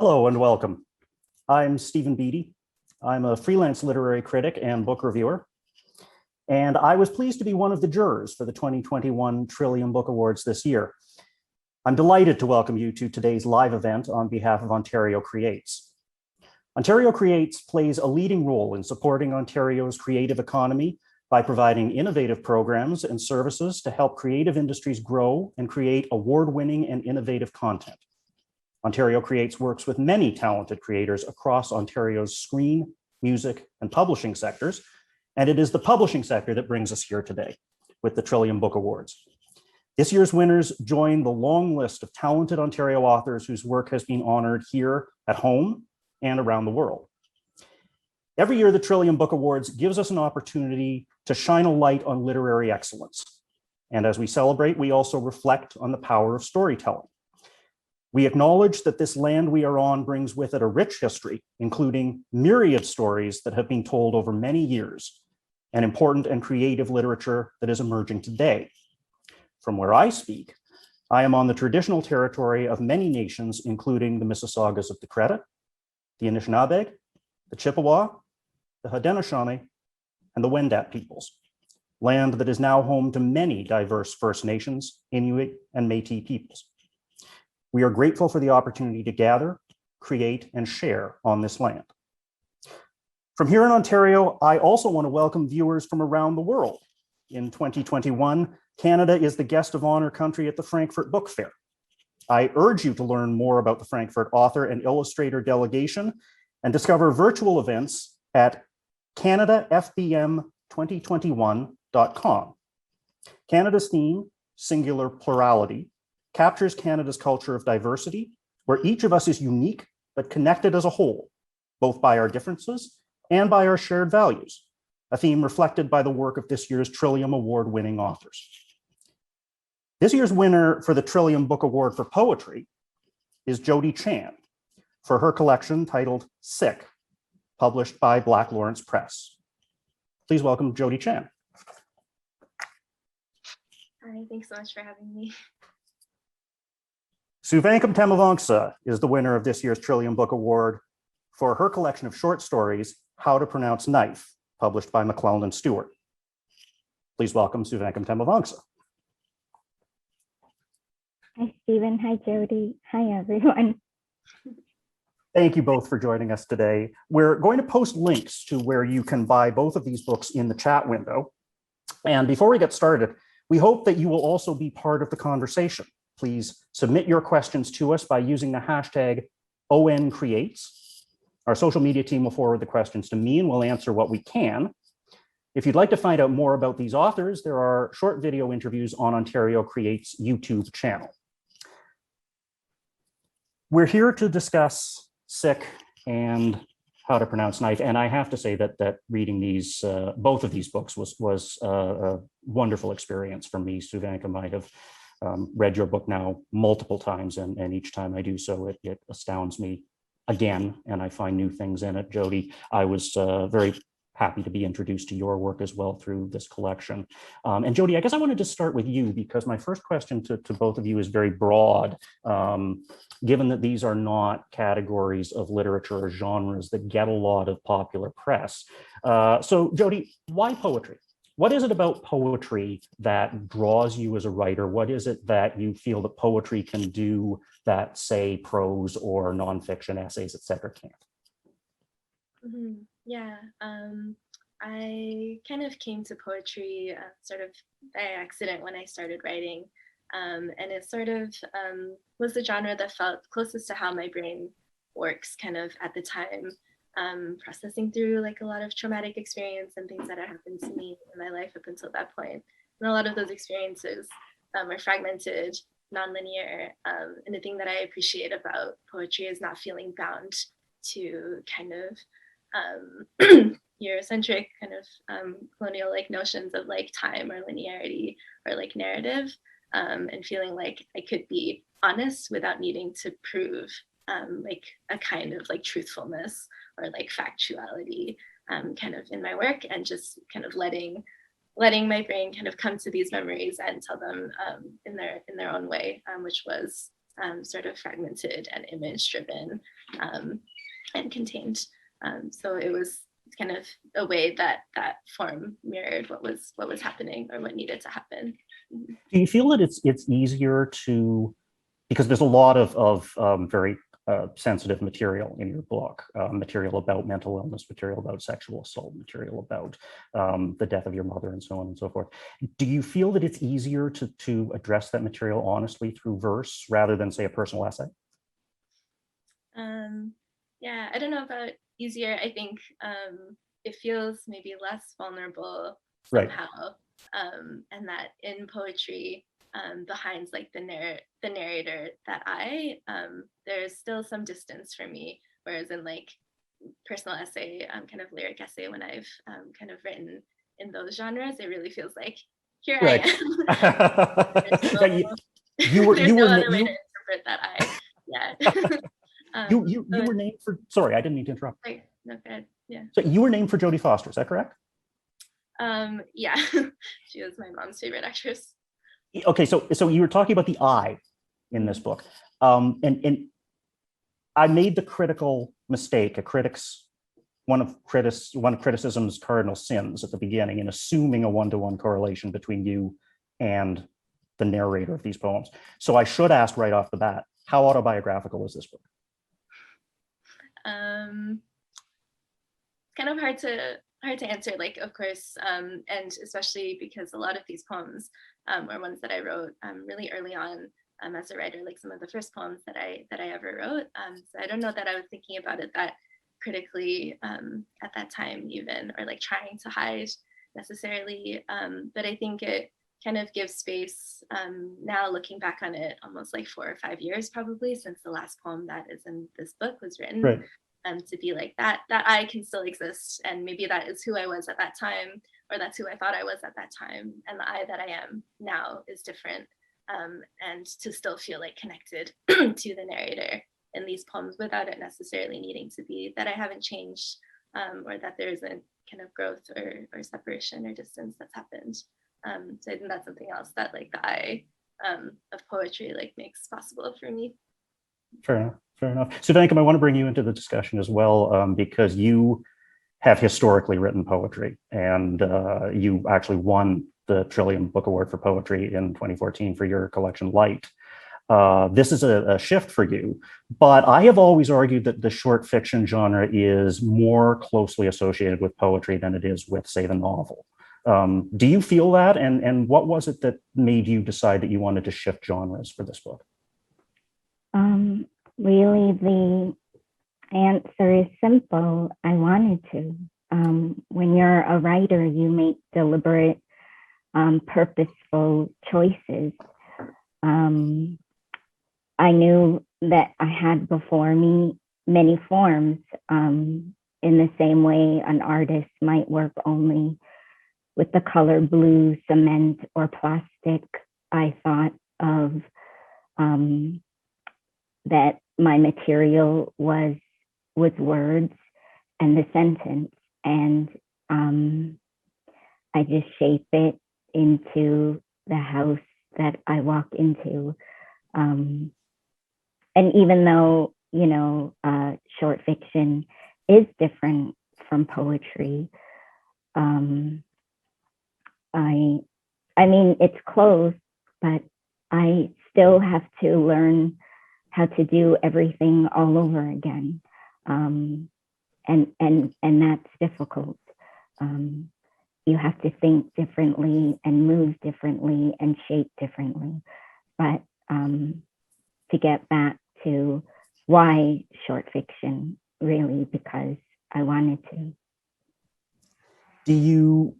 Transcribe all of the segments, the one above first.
Hello and welcome. I'm Stephen Beattie. I'm a freelance literary critic and book reviewer, and I was pleased to be one of the jurors for the 2021 Trillium Book Awards this year. I'm delighted to welcome you to today's live event on behalf of Ontario Creates. Ontario Creates plays a leading role in supporting Ontario's creative economy by providing innovative programs and services to help creative industries grow and create award-winning and innovative content. Ontario Creates works with many talented creators across Ontario's screen, music, and publishing sectors, and it is the publishing sector that brings us here today with the Trillium Book Awards. This year's winners join the long list of talented Ontario authors whose work has been honored here at home and around the world. Every year, the Trillium Book Awards gives us an opportunity to shine a light on literary excellence. And as we celebrate, we also reflect on the power of storytelling. We acknowledge that this land we are on brings with it a rich history, including myriad stories that have been told over many years, and important and creative literature that is emerging today. From where I speak, I am on the traditional territory of many nations, including the Mississaugas of the Credit, the Anishinaabe, the Chippewa, the Haudenosaunee, and the Wendat peoples, land that is now home to many diverse First Nations, Inuit, and Métis peoples. We are grateful for the opportunity to gather, create, and share on this land. From here in Ontario, I also want to welcome viewers from around the world. In 2021, Canada is the guest of honor country at the Frankfurt Book Fair. I urge you to learn more about the Frankfurt author and illustrator delegation and discover virtual events at canadafbm2021.com. Canada's theme, singular plurality, captures Canada's culture of diversity, where each of us is unique but connected as a whole, both by our differences and by our shared values, a theme reflected by the work of this year's Trillium Award-winning authors. This year's winner for the Trillium Book Award for Poetry is Jody Chan for her collection titled Sick, published by Black Lawrence Press. Please welcome Jody Chan. Hi, thanks so much for having me. Souvankham Thammavongsa is the winner of this year's Trillium Book Award for her collection of short stories, How to Pronounce Knife, published by McClelland and Stewart. Please welcome Souvankham Thammavongsa. Hi, Stephen. Hi, Jody. Hi, everyone. Thank you both for joining us today. We're going to post links to where you can buy both of these books in the chat window. And before we get started, we hope that you will also be part of the conversation. Please submit your questions to us by using the hashtag #ONCreates. Our social media team will forward the questions to me and we'll answer what we can. If you'd like to find out more about these authors, there are short video interviews on Ontario Creates YouTube channel. We're here to discuss Sick and How to Pronounce Knife, and I have to say that reading these, both of these books was a wonderful experience for me. Souvankham, I have read your book now multiple times, and each time I do so, it astounds me again, and I find new things in it. Jody, I was very happy to be introduced to your work as well through this collection. And Jody, I guess I wanted to start with you because my first question to both of you is very broad, given that these are not categories of literature or genres that get a lot of popular press. So Jody, why poetry? What is it about poetry that draws you as a writer? What is it that you feel that poetry can do that, say, prose or nonfiction essays, et cetera, can't? Yeah, I kind of came to poetry sort of by accident when I started writing. And it sort of was the genre that felt closest to how my brain works kind of at the time. Processing through like a lot of traumatic experience and things that had happened to me in my life up until that point. And a lot of those experiences are fragmented, nonlinear. And the thing that I appreciate about poetry is not feeling bound to kind of Eurocentric kind of colonial like notions of like time or linearity or like narrative, and feeling like I could be honest without needing to prove like a kind of like truthfulness or like factuality kind of in my work, and just kind of letting my brain kind of come to these memories and tell them in their own way, which was sort of fragmented and image driven and contained. So it was kind of a way that that form mirrored what was happening or what needed to happen. Do you feel that it's easier to, because there's a lot of very sensitive material in your book, material about mental illness, material about sexual assault, material about the death of your mother, and so on and so forth. Do you feel that it's easier to address that material honestly through verse rather than, say, a personal essay? Yeah, I don't know about easier. I think it feels maybe less vulnerable somehow, and that in poetry, behind like the narrator, that there's still some distance for me, whereas in like personal essay, kind of lyric essay, when I've kind of written in those genres, it really feels like here I am. There's no other way to interpret that you were named for, sorry, I didn't mean to interrupt. Right, no, good. Yeah. So you were named for Jody Foster, is that correct? Yeah, she was my mom's favorite actress. Okay, so you were talking about the I in this book, and I made the critical mistake, one of criticism's cardinal sins at the beginning, in assuming a one-to-one correlation between you and the narrator of these poems. So I should ask right off the bat, how autobiographical is this book? Kind of hard to answer, like, of course, and especially because a lot of these poems are ones that I wrote really early on as a writer, like some of the first poems that I ever wrote. So I don't know that I was thinking about it that critically at that time even, or like trying to hide necessarily. But I think it kind of gives space now, looking back on it, almost like 4 or 5 years probably since the last poem that is in this book was written. Right. To be like that I can still exist, and maybe that is who I was at that time, or that's who I thought I was at that time, and the I that I am now is different, and to still feel like connected to the narrator in these poems without it necessarily needing to be that I haven't changed, or that there isn't kind of growth or separation or distance that's happened. So I think that's something else that like the I of poetry like makes possible for me. Fair enough. Fair enough. Souvankham, I want to bring you into the discussion as well, because you have historically written poetry, and you actually won the Trillium Book Award for Poetry in 2014 for your collection Light. This is a shift for you, but I have always argued that the short fiction genre is more closely associated with poetry than it is with, say, the novel. Do you feel that? And what was it that made you decide that you wanted to shift genres for this book? Really, the answer is simple. I wanted to. When you're a writer, you make deliberate, purposeful choices. I knew that I had before me many forms. In the same way an artist might work only with the color blue, cement, or plastic, I thought of that my material was words and the sentence, and I just shape it into the house that I walk into. And even though, you know, short fiction is different from poetry, I mean, it's close, but I still have to learn how to do everything all over again. And that's difficult. You have to think differently and move differently and shape differently. But to get back to why short fiction, really, because I wanted to. Do you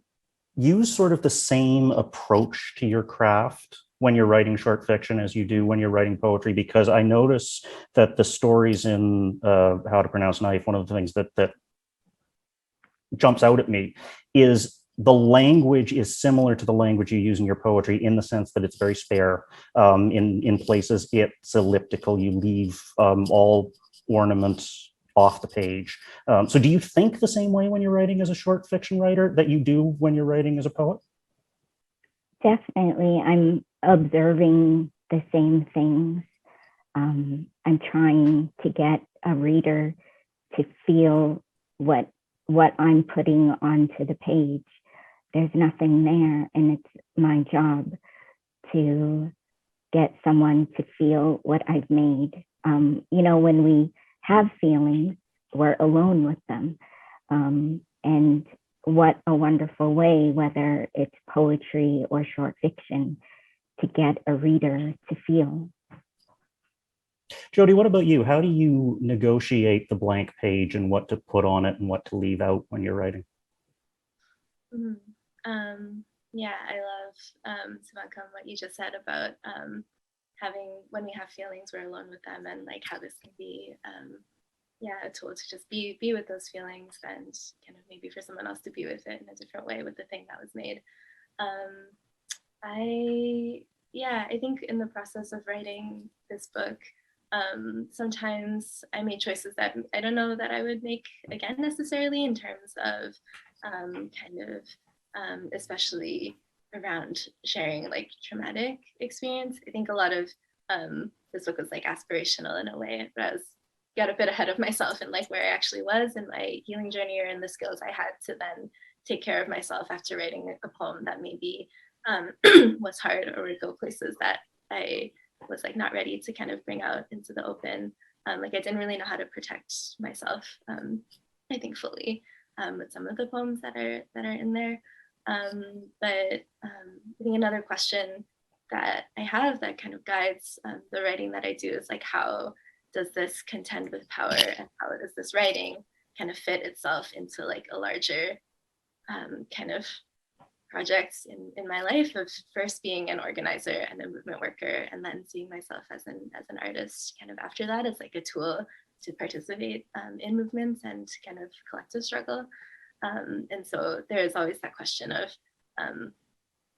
use sort of the same approach to your craft when you're writing short fiction as you do when you're writing poetry? Because I notice that the stories in How to Pronounce Knife, one of the things that jumps out at me is the language is similar to the language you use in your poetry, in the sense that it's very spare. In places, it's elliptical. You leave all ornament off the page. So do you think the same way when you're writing as a short fiction writer that you do when you're writing as a poet? Definitely. I'm observing the same things. I'm trying to get a reader to feel what I'm putting onto the page. There's nothing there, and it's my job to get someone to feel what I've made. When we have feelings, we're alone with them. And what a wonderful way, whether it's poetry or short fiction, to get a reader to feel. Jody, what about you? How do you negotiate the blank page and what to put on it and what to leave out when you're writing? Yeah, I love Souvankham, what you just said about having, when we have feelings, we're alone with them, and like how this can be a tool to just be with those feelings, and kind of maybe for someone else to be with it in a different way with the thing that was made. I think in the process of writing this book, sometimes I made choices that I don't know that I would make again necessarily, in terms of especially around sharing like traumatic experience. I think a lot of this book was like aspirational in a way, but I got a bit ahead of myself in like where I actually was in my healing journey, or in the skills I had to then take care of myself after writing a poem that maybe was hard, or would go places that I was like not ready to kind of bring out into the open. Like I didn't really know how to protect myself, I think fully, with some of the poems that are in there. But I think another question that I have that kind of guides the writing that I do is like, how does this contend with power, and how does this writing kind of fit itself into like a larger kind of projects in my life of first being an organizer and a movement worker, and then seeing myself as an artist kind of after that as like a tool to participate in movements and kind of collective struggle. And so there is always that question of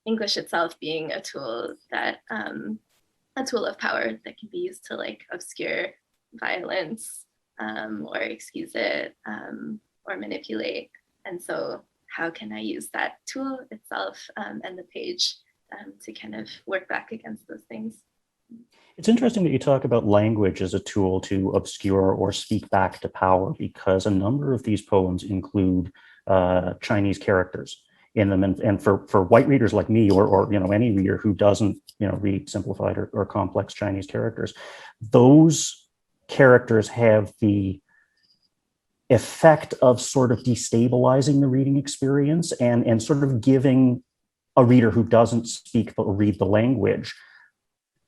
English itself being a tool of power that can be used to like obscure violence, or excuse it, or manipulate. And so how can I use that tool itself and the page to kind of work back against those things? It's interesting that you talk about language as a tool to obscure or speak back to power, because a number of these poems include Chinese characters in them, and for white readers like me, or any reader who doesn't read simplified or complex Chinese characters, those characters have the effect of sort of destabilizing the reading experience, and sort of giving a reader who doesn't speak or read the language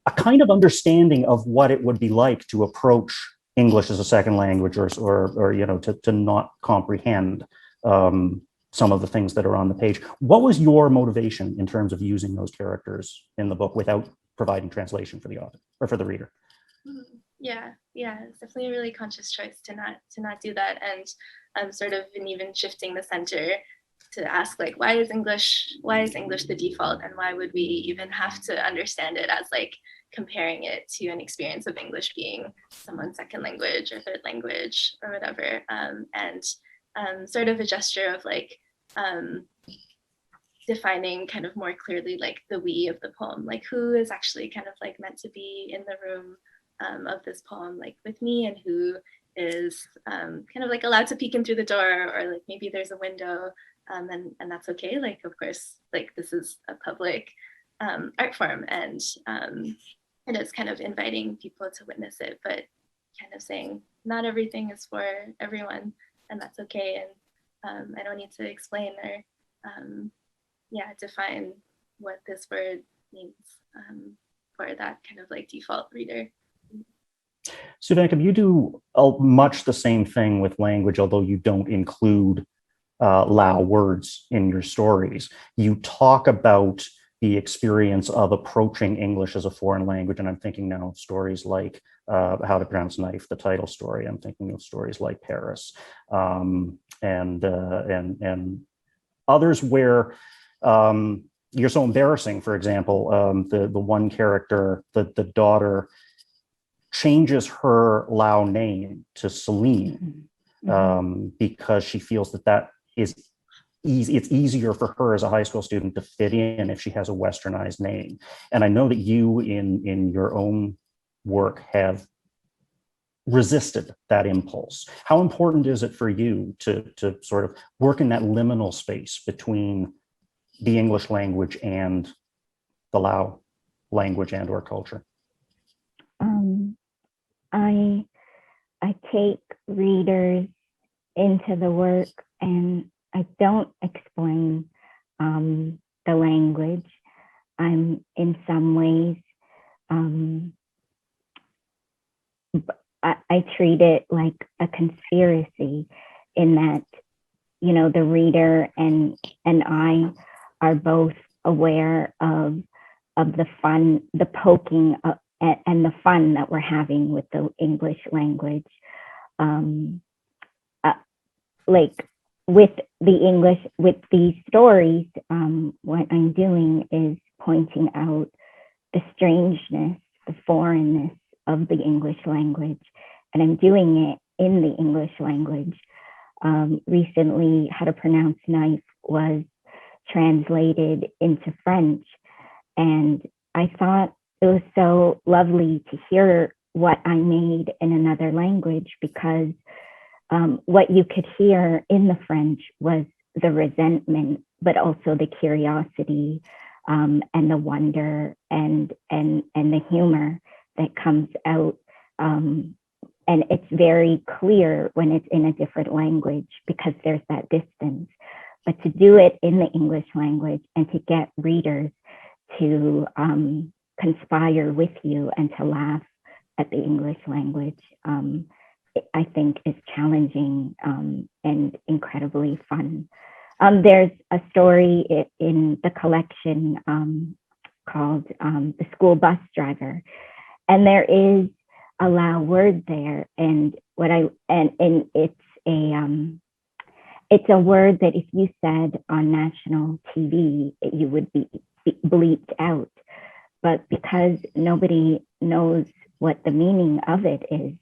a kind of understanding of what it would be like to approach English as a second language, or to not comprehend some of the things that are on the page. What was your motivation in terms of using those characters in the book without providing translation for the author or for the reader? Yeah, it's definitely a really conscious choice to not do that, and sort of in even shifting the center to ask like, why is English the default, and why would we even have to understand it as like comparing it to an experience of English being someone's second language or third language or whatever, and sort of a gesture of like defining kind of more clearly like the we of the poem, like who is actually kind of like meant to be in the room of this poem, like with me, and who is kind of like allowed to peek in through the door, or like maybe there's a window, and that's okay. Like, of course, like this is a public art form, and it is kind of inviting people to witness it, but kind of saying not everything is for everyone, and that's okay. And I don't need to explain or define what this word means for that kind of like default reader. Souvankham, you do much the same thing with language, although you don't include Lao words in your stories. You talk about the experience of approaching English as a foreign language, and I'm thinking now of stories like How to Pronounce Knife, the title story. I'm thinking of stories like Paris, and others where you're so embarrassing. For example, the one character, the daughter, changes her Lao name to Celine because she feels that is easy. It's easier for her as a high school student to fit in if she has a westernized name. And I know that you, in your own work have resisted that impulse? How important is it for you to sort of work in that liminal space between the English language and the Lao language and or culture? I take readers into the work, and I don't explain the language. I'm in some ways, I treat it like a conspiracy, in that, you know, the reader and I are both aware of the fun, the poking and the fun that we're having with the English language. Like with these stories, what I'm doing is pointing out the strangeness, the foreignness of the English language, and I'm doing it in the English language. Recently, How to Pronounce Knife was translated into French, and I thought it was so lovely to hear what I made in another language, because what you could hear in the French was the resentment, but also the curiosity, and the wonder and the humor that comes out. And it's very clear when it's in a different language, because there's that distance. But to do it in the English language and to get readers to conspire with you and to laugh at the English language, I think is challenging and incredibly fun. There's a story in the collection called The School Bus Driver, and there is a Lao word there, and it's a word that if you said on national TV, you would be bleeped out. But because nobody knows what the meaning of it is,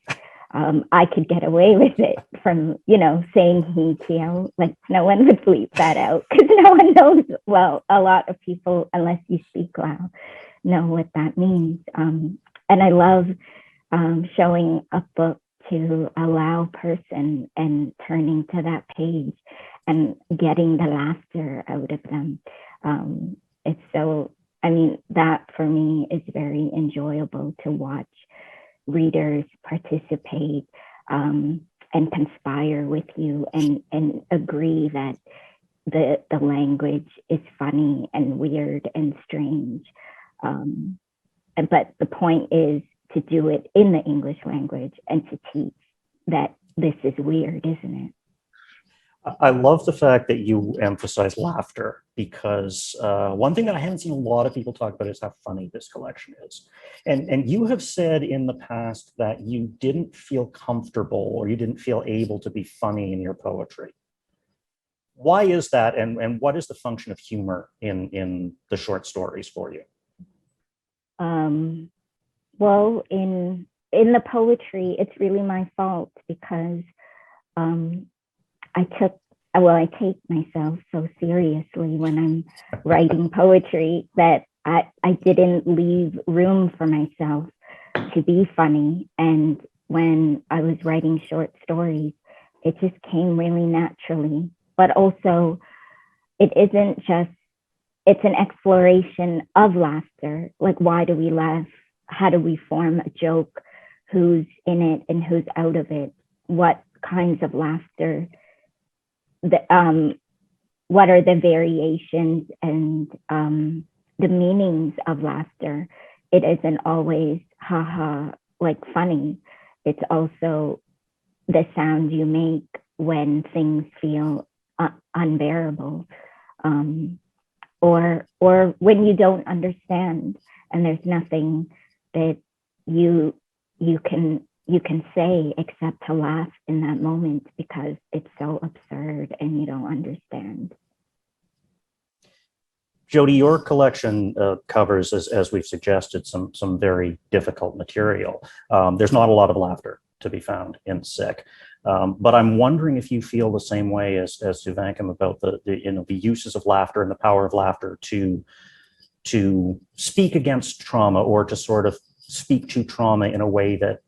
I could get away with it from, you know, saying he tiao, like no one would bleep that out, because no one knows. Well, a lot of people, unless you speak Lao, know what that means. And I love showing a book to a Lao person and turning to that page and getting the laughter out of them. It's so, I mean, that for me is very enjoyable to watch readers participate and conspire with you and agree that the language is funny and weird and strange. But the point is to do it in the English language and to teach that this is weird, isn't it? I love the fact that you emphasize laughter, because one thing that I haven't seen a lot of people talk about is how funny this collection is. And you have said in the past that you didn't feel comfortable or you didn't feel able to be funny in your poetry. Why is that? And what is the function of humor in the short stories for you? Well, in the poetry, it's really my fault, because I take myself so seriously when I'm writing poetry that I didn't leave room for myself to be funny. And when I was writing short stories, it just came really naturally. But also, it isn't just, it's an exploration of laughter. Like, why do we laugh? How do we form a joke? Who's in it and who's out of it? What kinds of laughter? What are the variations and the meanings of laughter? It isn't always haha, like funny. It's also the sound you make when things feel unbearable, or when you don't understand and there's nothing that you can say except to laugh in that moment because it's so absurd and you don't understand. Jody, your collection covers, as we've suggested, some very difficult material. There's not a lot of laughter to be found in Sick, but I'm wondering if you feel the same way as Souvankham about the uses of laughter and the power of laughter to speak against trauma, or to sort of speak to trauma in a way that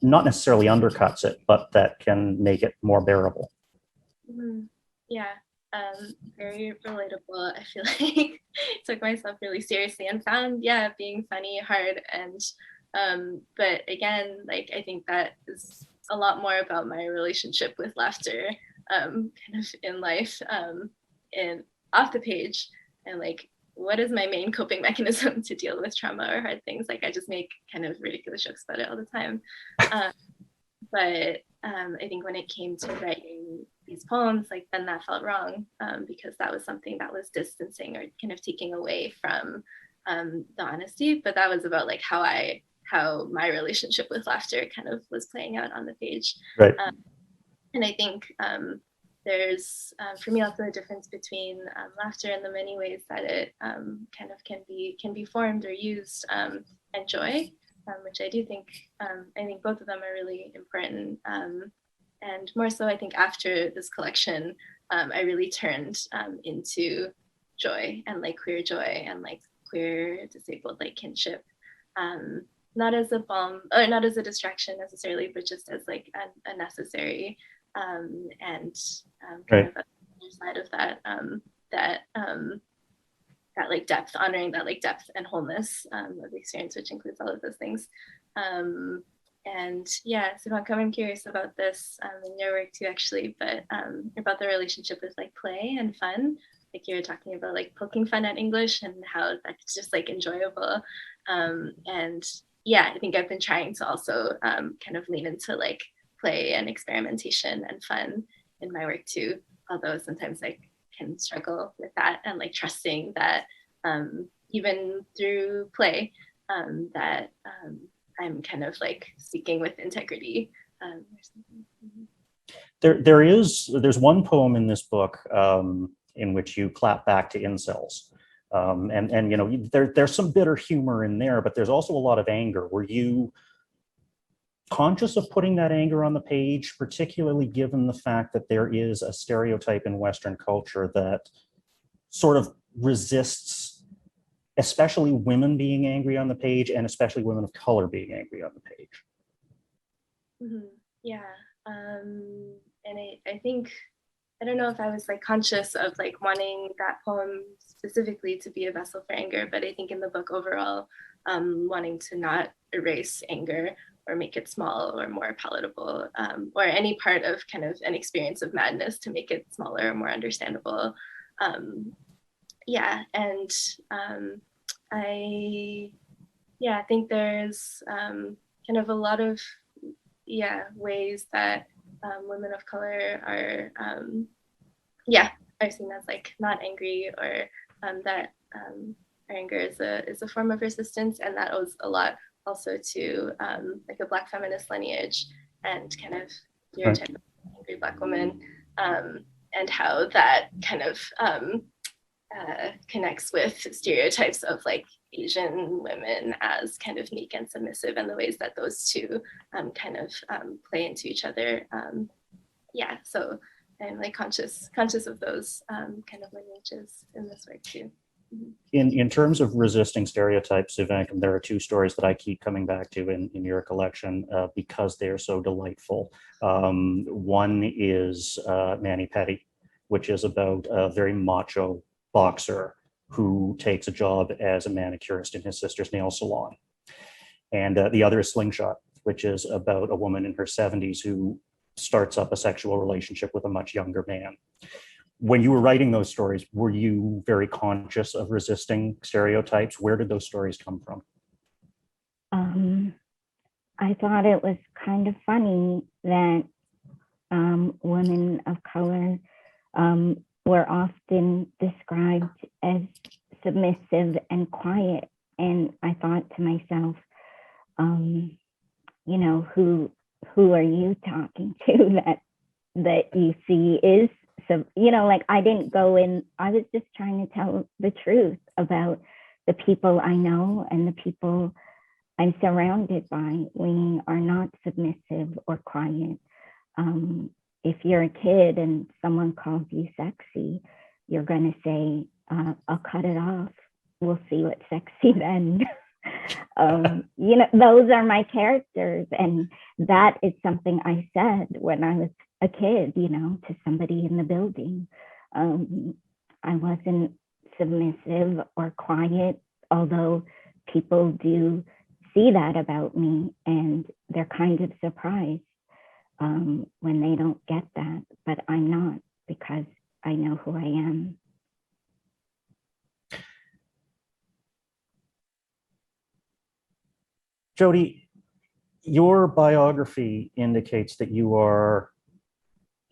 not necessarily undercuts it, but that can make it more bearable. Yeah, very relatable. I feel like took myself really seriously and found, being funny hard. And but again, like I think that is a lot more about my relationship with laughter, kind of in life, and off the page, and like what is my main coping mechanism to deal with trauma or hard things. Like I just make kind of ridiculous jokes about it all the time. But I think when it came to writing these poems, like then that felt wrong, because that was something that was distancing or kind of taking away from the honesty. But that was about like how my relationship with laughter kind of was playing out on the page. Right. And I think there's for me also a difference between laughter and the many ways that it kind of can be formed or used, and joy, which I do think both of them are really important. And more so, I think after this collection, I really turned into joy and like queer joy and like queer disabled like kinship, not as a balm or not as a distraction necessarily, but just as like a necessary and kind of a side of that that like depth, honoring that like depth and wholeness of the experience, which includes all of those things. And yeah, Souvankham, I'm curious about this in your work too, actually, but about the relationship with like play and fun. Like you were talking about like poking fun at English and how that's just like enjoyable. And yeah, I think I've been trying to also kind of lean into like play and experimentation and fun in my work too, although sometimes I can struggle with that and like trusting that even through play that I'm kind of like speaking with integrity or something. There's one poem in this book in which you clap back to incels. And you know, there's some bitter humor in there, but there's also a lot of anger. Were you conscious of putting that anger on the page, particularly given the fact that there is a stereotype in Western culture that sort of resists, especially women being angry on the page, and especially women of color being angry on the page? Mm-hmm. Yeah. And I think, I don't know if I was like conscious of like wanting that poem specifically to be a vessel for anger, but I think in the book overall, wanting to not erase anger or make it small or more palatable, or any part of kind of an experience of madness to make it smaller or more understandable. Yeah, and I think there's kind of a lot of ways that women of color are seen as like not angry, or that our anger is a form of resistance, and that owes a lot also to like a Black feminist lineage and kind of stereotype of angry Black woman, and how that kind of connects with stereotypes of like Asian women as kind of meek and submissive, and the ways that those two kind of play into each other. So I'm like conscious of those kind of lineages in this work too. In terms of resisting stereotypes, Souvankham, there are two stories that I keep coming back to in your collection because they are so delightful. One is Mani Petty, which is about a very macho boxer who takes a job as a manicurist in his sister's nail salon. And the other is Slingshot, which is about a woman in her 70s who starts up a sexual relationship with a much younger man. When you were writing those stories, were you very conscious of resisting stereotypes? Where did those stories come from? I thought it was kind of funny that women of color were often described as submissive and quiet. And I thought to myself, you know, who are you talking to that you see is, so, you know, like I didn't go in, I was just trying to tell the truth about the people I know and the people I'm surrounded by. We are not submissive or quiet. If you're a kid and someone calls you sexy, you're going to say, I'll cut it off. We'll see what's sexy then. Those are my characters. And that is something I said when I was a kid, to somebody in the building. I wasn't submissive or quiet, although people do see that about me and they're kind of surprised when they don't get that, but I'm not, because I know who I am. Jody, your biography indicates that you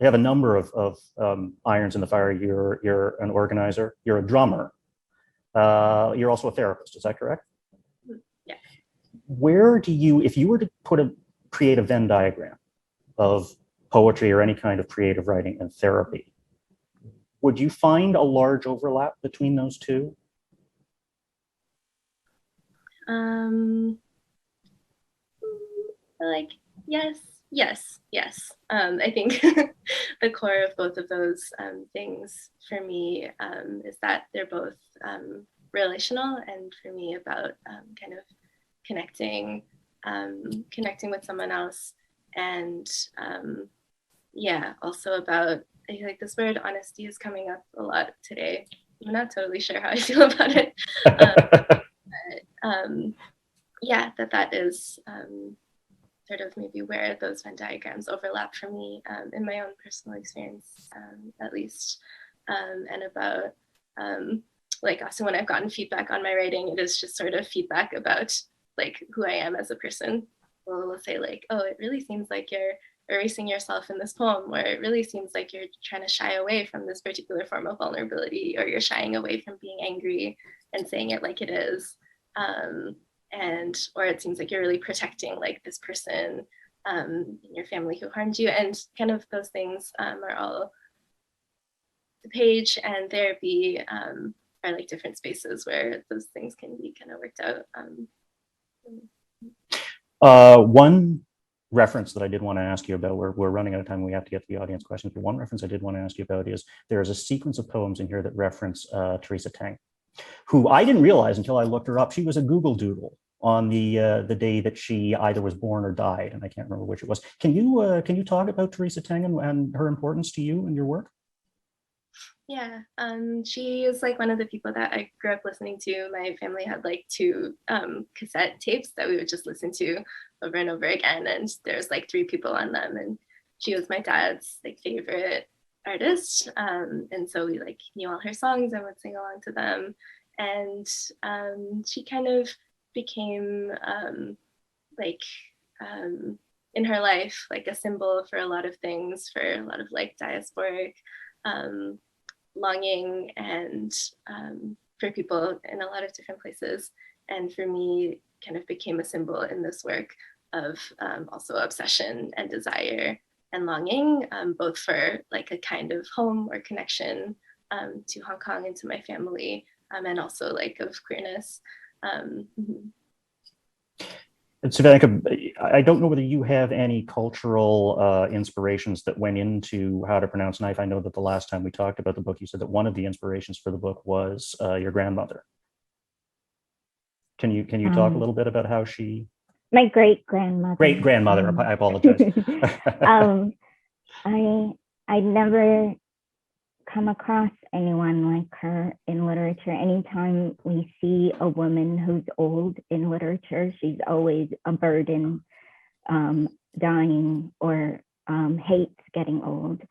have a number of irons in the fire. You're an organizer, you're a drummer, you're also a therapist, is that correct? Yeah. Where do you, if you were to create a Venn diagram of poetry or any kind of creative writing and therapy, would you find a large overlap between those two? Like, yes. I think the core of both of those things for me is that they're both relational, and for me about kind of connecting with someone else, and also about, I like this word honesty is coming up a lot today. I'm not totally sure how I feel about it. That is sort of maybe where those Venn diagrams overlap for me in my own personal experience, at least, and about like also when I've gotten feedback on my writing, it is just sort of feedback about like who I am as a person. We'll say like, oh, it really seems like you're erasing yourself in this poem, or it really seems like you're trying to shy away from this particular form of vulnerability, or you're shying away from being angry and saying it like it is. Or it seems like you're really protecting like this person in your family who harmed you, and kind of those things are all the page and therapy are like different spaces where those things can be kind of worked out. One reference that I did want to ask you about, we're running out of time, we have to get to the audience questions, but one reference I did want to ask you about is there's a sequence of poems in here that reference Theresa Tang, who I didn't realize until I looked her up. She was a Google Doodle on the day that she either was born or died, and I can't remember which it was. Can you talk about Theresa Tang and her importance to you and your work? Yeah, she is like one of the people that I grew up listening to. My family had like 2 cassette tapes that we would just listen to over and over again, and there's like 3 people on them, and she was my dad's like favorite artist, and so we like knew all her songs and would sing along to them, and she kind of became in her life like a symbol for a lot of things, for a lot of like diasporic longing, and for people in a lot of different places, and for me kind of became a symbol in this work of also obsession and desire and longing, both for like a kind of home or connection to Hong Kong and to my family, and also like of queerness. And Souvankham, I don't know whether you have any cultural inspirations that went into how to pronounce knife. I know that the last time we talked about the book, you said that one of the inspirations for the book was your grandmother. Can you talk a little bit about how she? My great-grandmother. Great-grandmother, I apologize. I never come across anyone like her in literature. Anytime we see a woman who's old in literature, she's always a burden, dying, or hates getting old.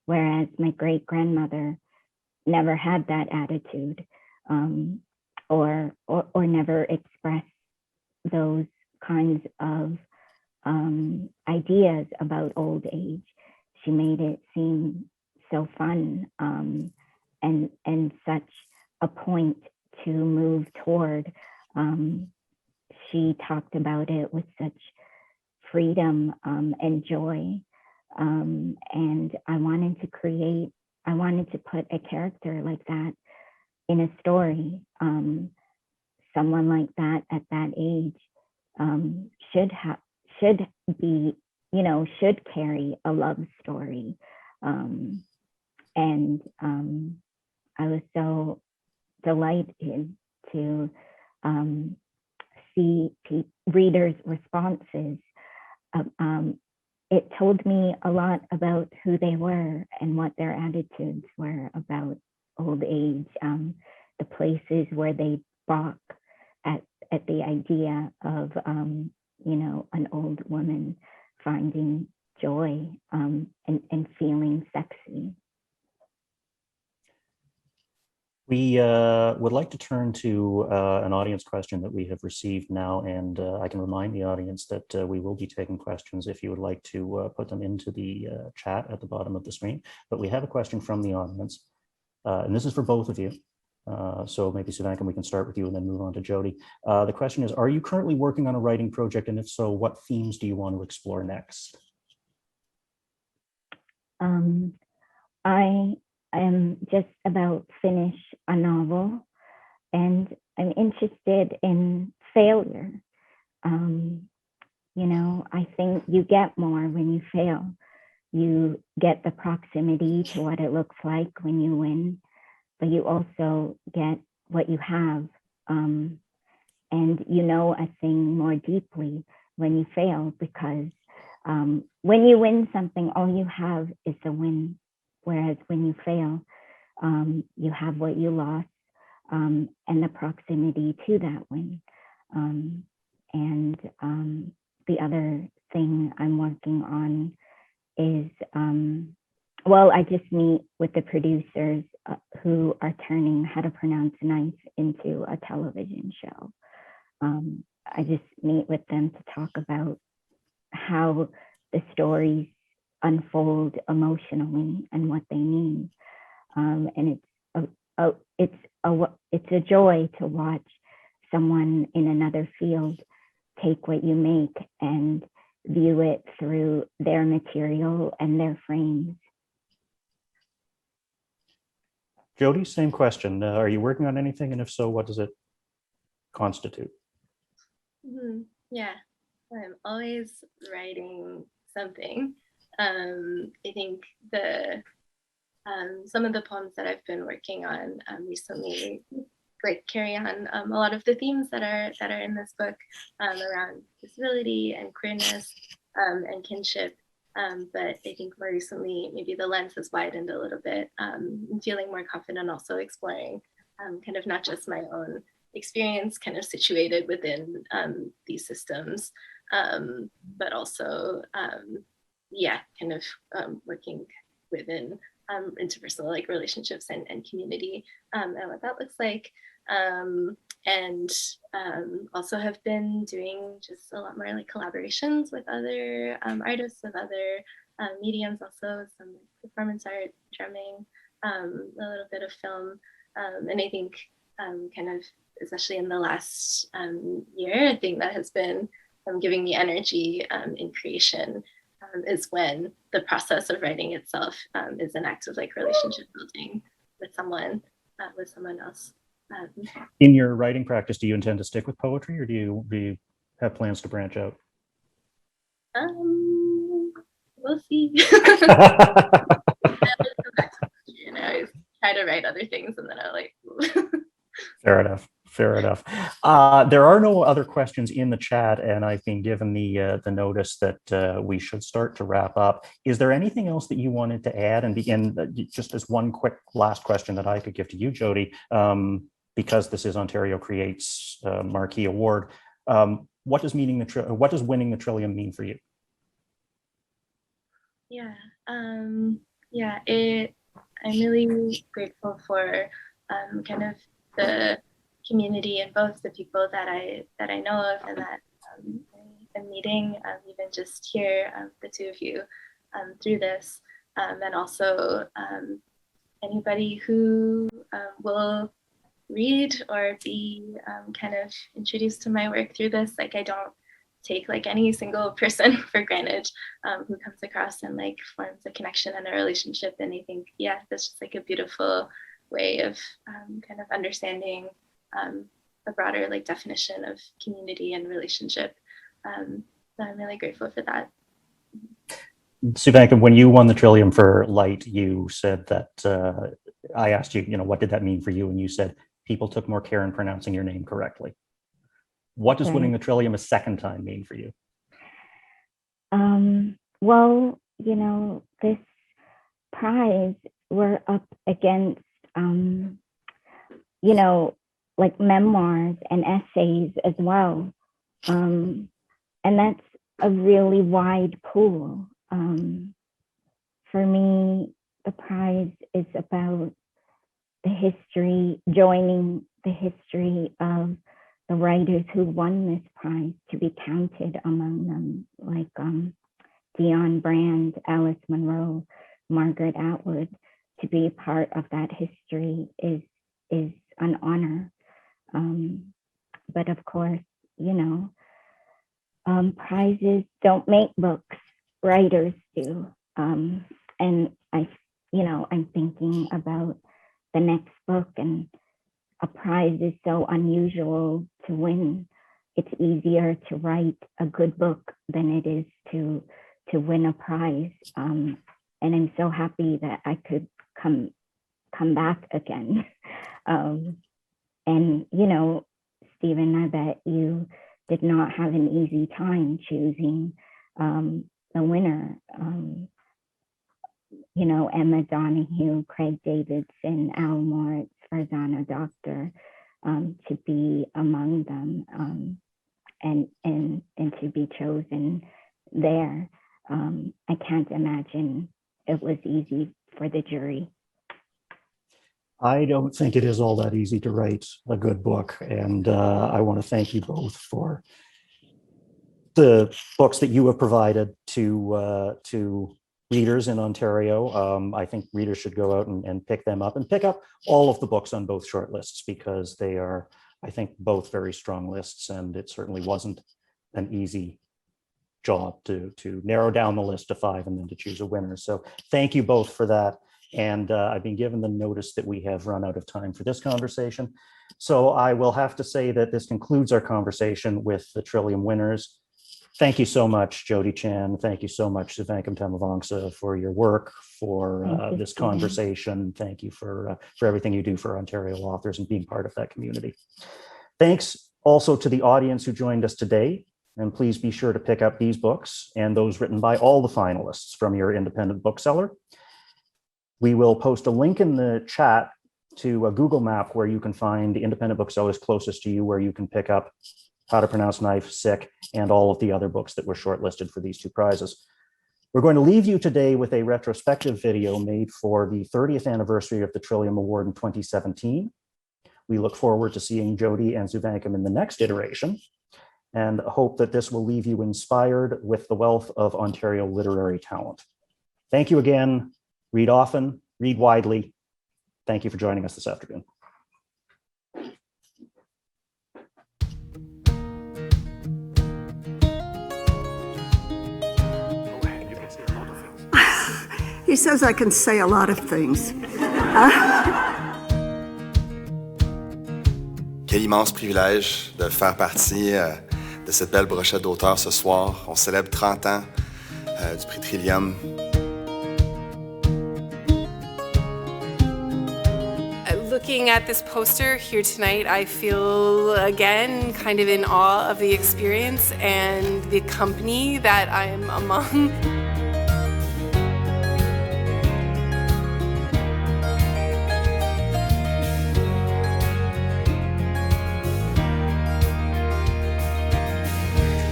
Whereas my great-grandmother never had that attitude, or never expressed those kinds of ideas about old age. She made it seem so fun, and such a point to move toward. She talked about it with such freedom and joy, and I wanted to put a character like that in a story. Someone like that at that age should be, should carry a love story. And I was so delighted to see readers' responses, it told me a lot about who they were and what their attitudes were about old age, the places where they balk at the idea of, an old woman finding joy and feeling sexy. We would like to turn to an audience question that we have received now, and I can remind the audience that we will be taking questions if you would like to put them into the chat at the bottom of the screen. But we have a question from the audience, and this is for both of you. So maybe Souvankham, we can start with you and then move on to Jody. The question is, are you currently working on a writing project? And if so, what themes do you want to explore next? I am just about finish a novel, and I'm interested in failure. I think you get more when you fail. You get the proximity to what it looks like when you win, but you also get what you have. And you know a thing more deeply when you fail, because when you win something, all you have is the win. Whereas when you fail, you have what you lost and the proximity to that win. And the other thing I'm working on is, I just meet with the producers who are turning How to Pronounce Knife into a television show. I just meet with them to talk about how the stories unfold emotionally and what they mean. And it's a joy to watch someone in another field take what you make and view it through their material and their frames. Jody, same question. Are you working on anything? And if so, what does it constitute? Yeah, I'm always writing something. I think some of the poems that I've been working on recently carry on a lot of the themes that are in this book around disability and queerness and kinship. But I think more recently, maybe the lens has widened a little bit. I'm feeling more confident also exploring kind of not just my own experience kind of situated within these systems, but also, kind of working within interpersonal relationships and community and what that looks like. And also have been doing just a lot more collaborations with other artists of other mediums, also some performance art, drumming, a little bit of film. And I think kind of, especially in the last year, I think that has been giving me energy in creation is when the process of writing itself is an act of relationship building with someone else. In your writing practice, do you intend to stick with poetry, or do you have plans to branch out? We'll see. I always try to write other things, and then I Fair enough. There are no other questions in the chat, and I've been given the notice that we should start to wrap up. Is there anything else that you wanted to add? And begin just as one quick last question that I could give to you, Jody, because this is Ontario Creates Marquee Award. What does winning the Trillium mean for you? I'm really grateful for kind of the community and both the people that I know of and that I'm meeting, even just here, the two of you through this, and also anybody who will read or be kind of introduced to my work through this. I don't take any single person for granted who comes across and forms a connection and a relationship. And I think, that's just a beautiful way of kind of understanding a broader definition of community and relationship. So I'm really grateful for that. Souvankham, when you won the Trillium for Light, you said that I asked you, what did that mean for you? And you said people took more care in pronouncing your name correctly. What does winning the Trillium a second time mean for you? Well, you know, this prize, we're up against, you know, like memoirs and essays as well. And that's a really wide pool. For me, the prize is about the history, joining the history of the writers who won this prize, to be counted among them, like Dion Brand, Alice Munro, Margaret Atwood. To be a part of that history is an honor. But of course, you know, prizes don't make books, writers do. And I'm thinking about the next book, and a prize is so unusual to win. It's easier to write a good book than it is to win a prize. And I'm so happy that I could come back again. And, you know, Stephen, I bet you did not have an easy time choosing the winner. You know, Emma Donoghue, Craig Davidson, Al Moritz, Farzana Doctor, to be among them, and to be chosen there. I can't imagine it was easy for the jury. I don't think it is all that easy to write a good book, and I want to thank you both for the books that you have provided to readers in Ontario. I think readers should go out and pick them up, and pick up all of the books on both shortlists, because they are, I think, both very strong lists, and it certainly wasn't an easy job to narrow down the list to 5 and then to choose a winner. So thank you both for that. And I've been given the notice that we have run out of time for this conversation. So I will have to say that this concludes our conversation with the Trillium winners. Thank you so much, Jody Chan. Thank you so much, Souvankham Thammavongsa, for your work, for this conversation. Thank you for everything you do for Ontario authors and being part of that community. Thanks also to the audience who joined us today. And please be sure to pick up these books and those written by all the finalists from your independent bookseller. We will post a link in the chat to a Google map where you can find the independent booksellers closest to you, where you can pick up How to Pronounce Knife, Sick, and all of the other books that were shortlisted for these 2 prizes. We're going to leave you today with a retrospective video made for the 30th anniversary of the Trillium Award in 2017. We look forward to seeing Jody and Souvankham in the next iteration, and hope that this will leave you inspired with the wealth of Ontario literary talent. Thank you again. Read often, read widely. Thank you for joining us this afternoon. He says I can say a lot of things. Quel immense privilège de faire partie de cette belle brochette d'auteurs ce soir. On célèbre 30 ans du prix Trillium. Looking at this poster here tonight, I feel again kind of in awe of the experience and the company that I am among.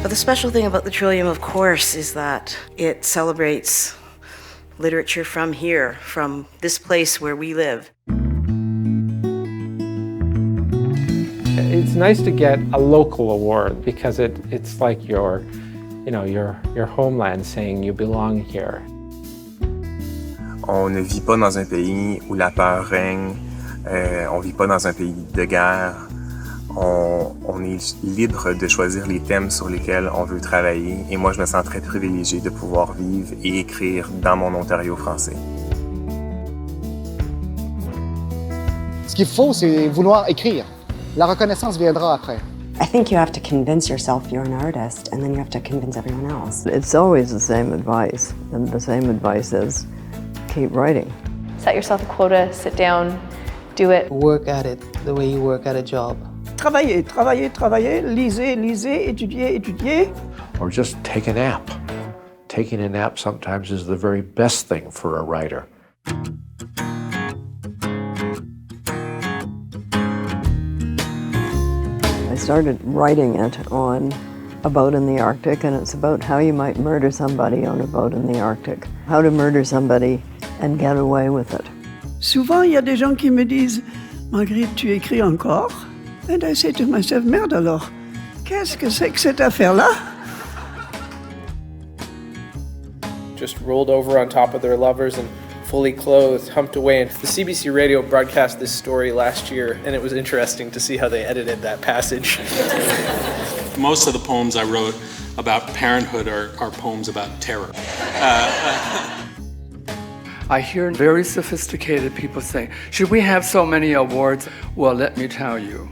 But the special thing about the Trillium, of course, is that it celebrates literature from here, from this place where we live. It's nice to get a local award because it's like your homeland saying you belong here. On ne vit pas dans un pays où la peur règne, on vit pas dans un pays de guerre. On est libre de choisir les thèmes sur lesquels on veut travailler et moi je me sens très privilégié de pouvoir vivre et écrire dans mon Ontario français. Ce qu'il faut, c'est vouloir écrire. La reconnaissance viendra après. I think you have to convince yourself you're an artist, and then you have to convince everyone else. It's always the same advice, and the same advice is keep writing. Set yourself a quota, sit down, do it. Work at it the way you work at a job. travaillez, travaillez, travaillez, lisez, lisez, étudiez, étudiez. Or just take a nap. Taking a nap sometimes is the very best thing for a writer. I started writing it on a boat in the Arctic, and it's about how you might murder somebody on a boat in the Arctic. How to murder somebody and get away with it. Souvent, il y a des gens qui me disent « Marguerite, tu écris encore ?» And I say to myself, merde alors, qu'est-ce que c'est que cette affaire-là? Just rolled over on top of their lovers and fully clothed, humped away. And the CBC radio broadcast this story last year, and it was interesting to see how they edited that passage. Most of the poems I wrote about parenthood are poems about terror. I hear very sophisticated people say, should we have so many awards? Well, let me tell you,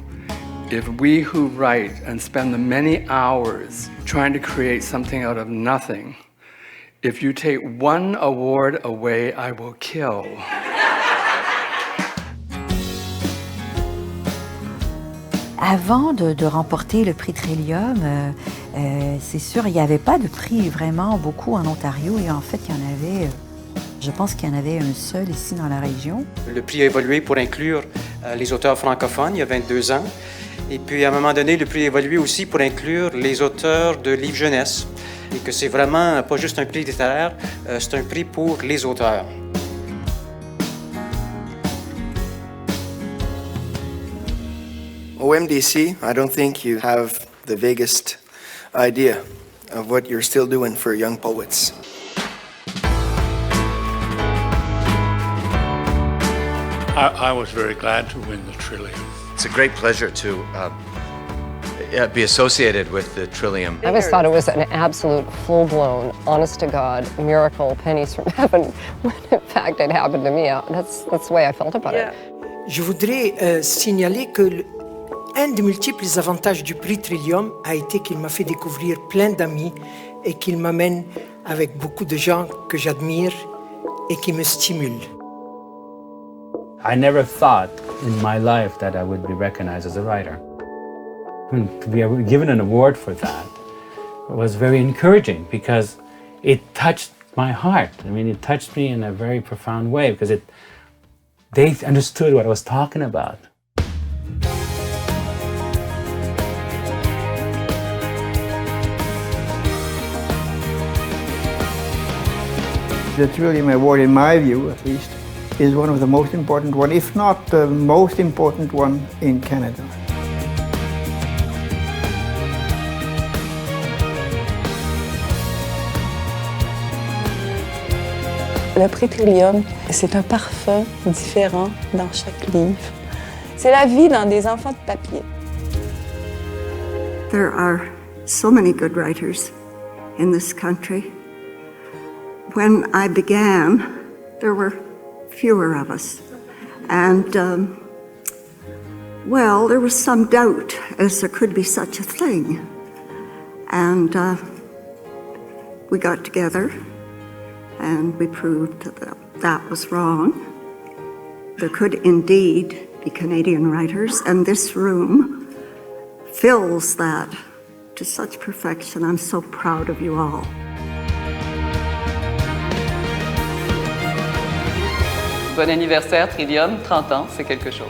if we who write and spend the many hours trying to create something out of nothing, if you take one award away, I will kill. Avant de remporter le prix Trillium, c'est sûr, il n'y avait pas de prix vraiment beaucoup en Ontario et en fait, il y en avait, je pense qu'il y en avait un seul ici dans la région. Le prix a évolué pour inclure les auteurs francophones il y a 22 ans. Et puis à un moment donné, le prix a évolué aussi pour inclure les auteurs de livres jeunesse. Et que c'est vraiment pas juste un prix littéraire, c'est un prix pour les auteurs. Au MDC, I don't think you have the vaguest idea of what you're still doing for young poets. I was very glad to win the Trillium. It's a great pleasure to be associated with the Trillium. I always thought it was an absolute full-blown, honest-to-God miracle, pennies from heaven, when in fact it happened to me. That's the way I felt about it. Je voudrais signaler que un des multiples avantages du prix Trillium a été qu'il m'a fait découvrir plein d'amis et qu'il m'amène avec beaucoup de gens que j'admire et qui me stimulent. I never thought in my life that I would be recognized as a writer. And to be given an award for that was very encouraging because it touched my heart. I mean, it touched me in a very profound way because they understood what I was talking about. The Trillium Award, in my view at least, is one of the most important one, if not the most important one in Canada. Le prix Trillium, c'est un parfum différent dans chaque livre. C'est la vie dans des enfants de papier. There are so many good writers in this country. When I began, there were fewer of us. And, well, there was some doubt as there could be such a thing. And we got together and we proved that that was wrong. There could indeed be Canadian writers, and this room fills that to such perfection. I'm so proud of you all. Bon anniversaire, Trillium, 30 ans, c'est quelque chose.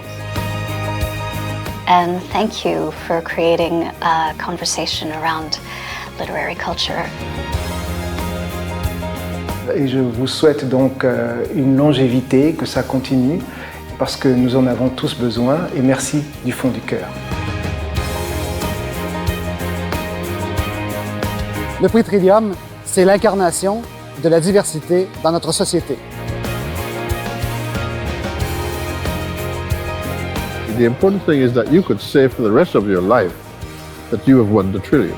And thank you for creating a conversation around literary culture. Et je vous souhaite donc une longévité, que ça continue, parce que nous en avons tous besoin, et merci du fond du cœur. Le prix Trillium, c'est l'incarnation de la diversité dans notre société. The important thing is that you could say for the rest of your life that you have won the Trillium.